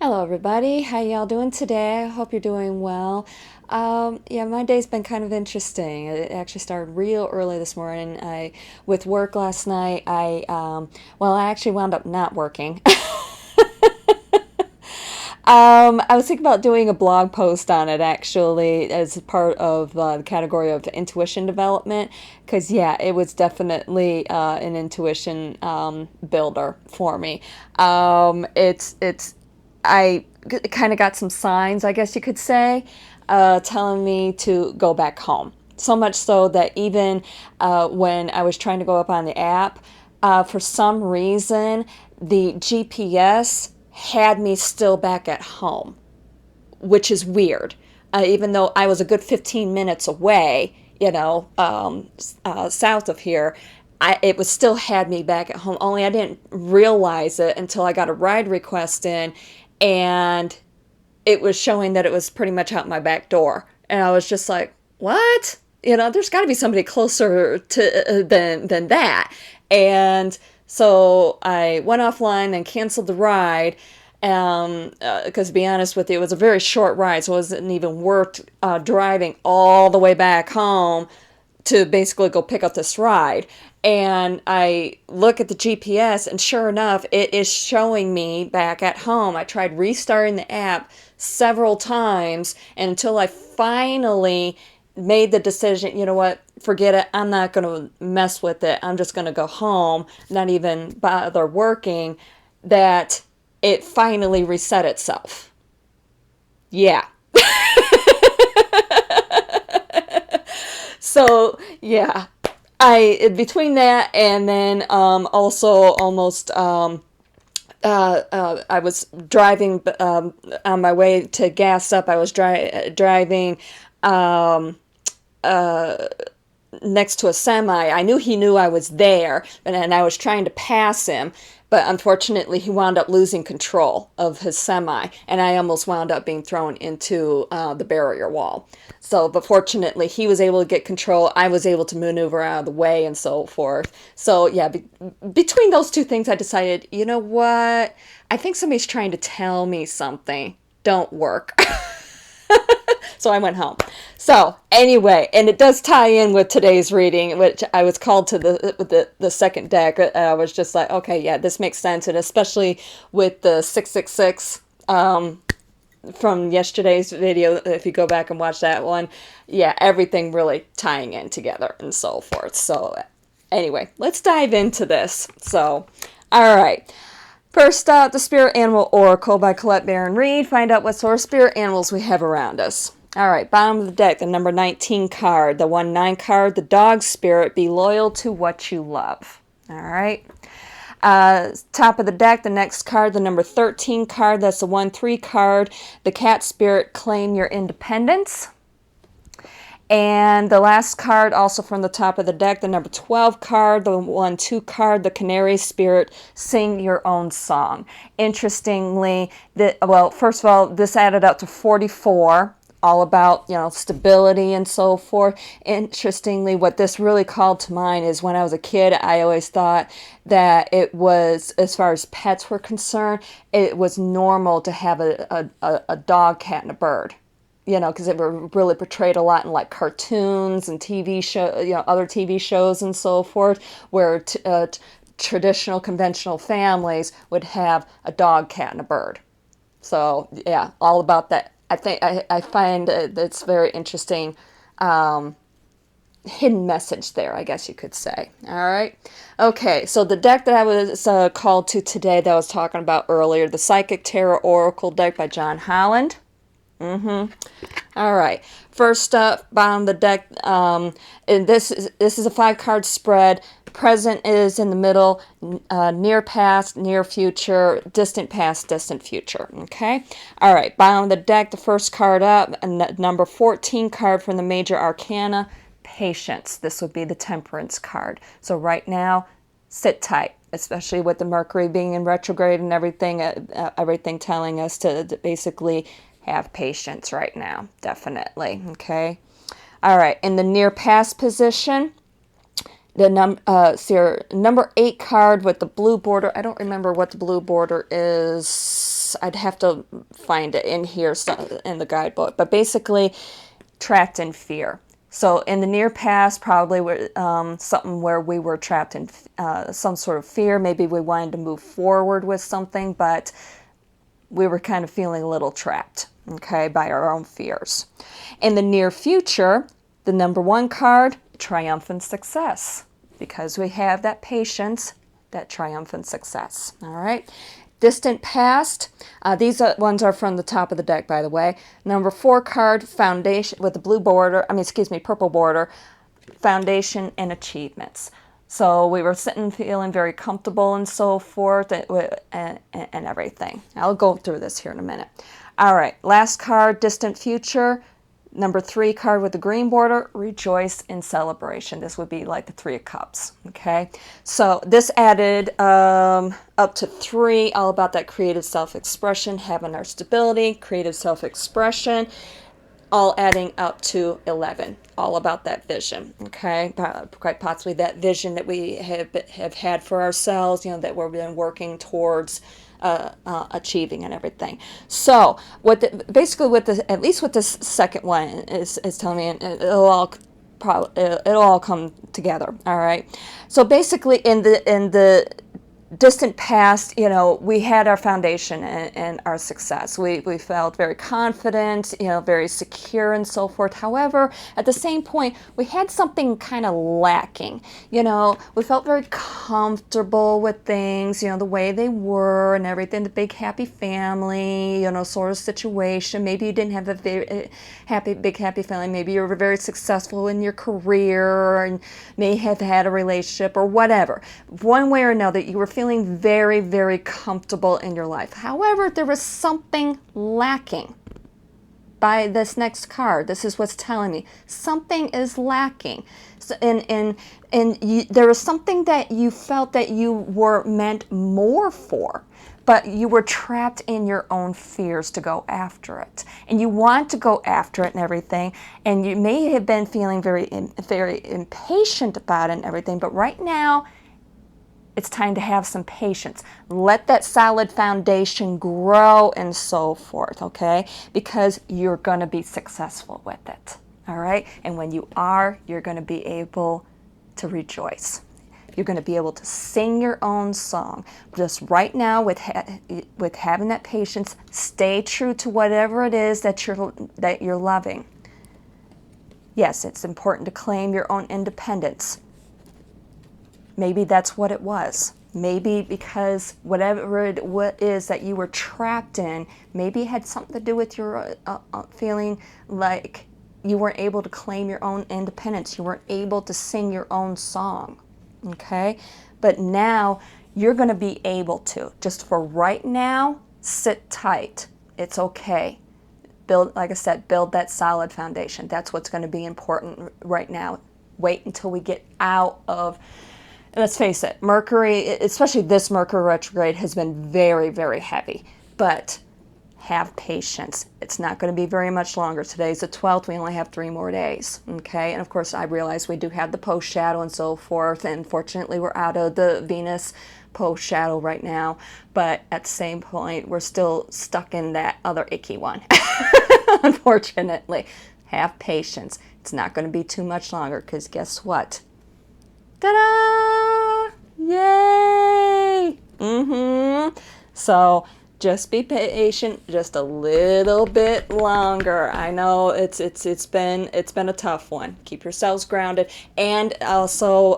Hello, everybody. How y'all doing today? I hope you're doing well. Yeah, my day's been kind of interesting. It actually started real early this morning. With work last night, I actually wound up not working. I was thinking about doing a blog post on it actually as part of the category of intuition development because yeah, it was definitely an intuition builder for me. I kind of got some signs, I guess you could say, telling me to go back home. So much so that even when I was trying to go up on the app, for some reason, the GPS had me still back at home, which is weird. Even though I was a good 15 minutes away, south of here, it was still had me back at home. Only I didn't realize it until I got a ride request in, and it was showing that it was pretty much out my back door. And I was just like, what? There's got to be somebody closer to than that. And so I went offline and canceled the ride. Because to be honest with you, it was a very short ride, so it wasn't even worth driving all the way back home to basically go pick up this ride. And I look at the GPS, and sure enough, it is showing me back at home. I tried restarting the app several times until I finally made the decision, you know what, forget it. I'm not going to mess with it. I'm just going to go home, not even bother working. That it finally reset itself. Yeah. So, yeah, I between that and then also almost I was driving on my way to gas up. I was driving um, next to a semi. I knew he knew I was there, and I was trying to pass him, but unfortunately, he wound up losing control of his semi, and I almost wound up being thrown into the barrier wall. So, but fortunately, he was able to get control. I was able to maneuver out of the way and so forth. So, yeah, between those two things, I decided, you know what? I think somebody's trying to tell me something. Don't work. So I went home. So anyway, and it does tie in with today's reading, which I was called to the second deck. I was just like, okay, yeah, this makes sense, and especially with the 666 from yesterday's video. If you go back and watch that one, yeah, everything really tying in together and so forth. So anyway, let's dive into this. So, all right. First up, the Spirit Animal Oracle by Colette Baron Reed. Find out what sort of spirit animals we have around us. All right, bottom of the deck, the number 19 card, the 1-9 card, the dog spirit. Be loyal to what you love. All right. Top of the deck, the next card, the number 13 card. That's the 1-3 card. The cat spirit. Claim your independence. And the last card, also from the top of the deck, the number 12 card, the 1-2 card, the Canary Spirit, sing your own song. Interestingly, first of all, this added up to 44, all about, stability and so forth. Interestingly, what this really called to mind is when I was a kid, I always thought that it was, as far as pets were concerned, it was normal to have a dog, cat, and a bird, because it were really portrayed a lot in like cartoons and TV show, other TV shows and so forth, where traditional conventional families would have a dog, cat, and a bird. So yeah, all about that. I find it's very interesting hidden message there, I guess you could say. All right. Okay, so the deck that I was called to today that I was talking about earlier, the Psychic Tarot Oracle deck by John Holland. All right. First up, bottom of the deck, and this is a 5-card spread. Present is in the middle, near past, near future, distant past, distant future. Okay. All right. Bottom of the deck, the first card up, and number 14 card from the Major Arcana, Patience. This would be the Temperance card. So right now, sit tight, especially with the Mercury being in retrograde and everything telling us to basically have patience right now, definitely. Okay. All right. In the near past position, the number 8 card with the blue border. I don't remember what the blue border is. I'd have to find it in here in the guidebook, but basically trapped in fear. So in the near past, probably something where we were trapped in some sort of fear. Maybe we wanted to move forward with something, but we were kind of feeling a little trapped, okay, by our own fears. In the near future, the number 1 card, triumphant success, because we have that patience, that triumphant success, all right? Distant past, these ones are from the top of the deck, by the way. Number 4 card, foundation, with the blue border, purple border, foundation and achievements. So we were sitting feeling very comfortable and so forth and everything. I'll go through this here in a minute. All right, last card, distant future. Number 3 card with the green border, rejoice in celebration. This would be like the 3 of Cups, okay? So this added up to 3, all about that creative self-expression, having our stability, creative self-expression, all adding up to 11, all about that vision, okay? Quite possibly that vision that we have had for ourselves, you know, that we've been working towards achieving and everything. So at least what this second one is telling me, and it'll all come together. All right. So basically, in the distant past, you know, we had our foundation and our success. We felt very confident, you know, very secure and so forth. However, at the same point, we had something kind of lacking. You know, we felt very comfortable with things, you know, the way they were and everything, the big happy family, you know, sort of situation. Maybe you didn't have a very big happy family. Maybe you were very successful in your career and may have had a relationship or whatever. One way or another, you were feeling very, very comfortable in your life. However, there was something lacking. By this next card, this is what's telling me. Something is lacking. So, there was something that you felt that you were meant more for, but you were trapped in your own fears to go after it. And you want to go after it and everything, and you may have been feeling very impatient about it and everything, but right now, it's time to have some patience. Let that solid foundation grow and so forth, okay? Because you're going to be successful with it, all right? And when you are, you're going to be able to rejoice. You're going to be able to sing your own song. Just right now, with having that patience, stay true to whatever it is that you're loving. Yes, it's important to claim your own independence. Maybe that's what it was. Maybe because whatever it is that you were trapped in, maybe it had something to do with your feeling like you weren't able to claim your own independence. You weren't able to sing your own song, okay? But now you're going to be able to. Just for right now, sit tight. It's okay. Build, like I said, build that solid foundation. That's what's going to be important right now. Wait until we get out of... Let's face it, Mercury, especially this Mercury retrograde, has been very, very heavy. But have patience. It's not going to be very much longer. Today's the 12th. We only have 3 more days. Okay? And of course, I realize we do have the post shadow and so forth. And fortunately, we're out of the Venus post shadow right now. But at the same point, we're still stuck in that other icky one. Unfortunately. Have patience. It's not going to be too much longer because guess what? Ta-da! Yay! So just be patient, just a little bit longer. I know it's been a tough one. Keep yourselves grounded, and also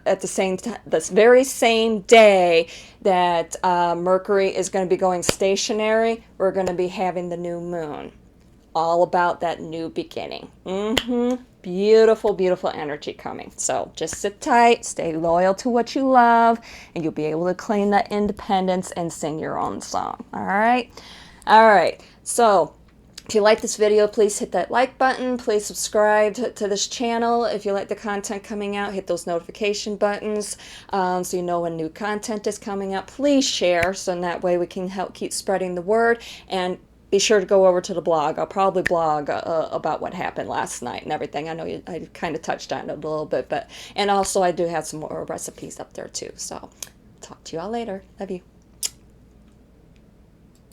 at the same time, this very same day that Mercury is going to be going stationary, we're going to be having the new moon. All about that new beginning. Beautiful, beautiful energy coming. So just sit tight, stay loyal to what you love, and you'll be able to claim that independence and sing your own song. All right? All right. So if you like this video, please hit that like button. Please subscribe to this channel. If you like the content coming out, hit those notification buttons so you know when new content is coming out. Please share so in that way we can help keep spreading the word. And be sure to go over to the blog. I'll probably blog about what happened last night and everything. I know I kind of touched on it a little bit, and also I do have some more recipes up there too. So talk to you all later. Love you.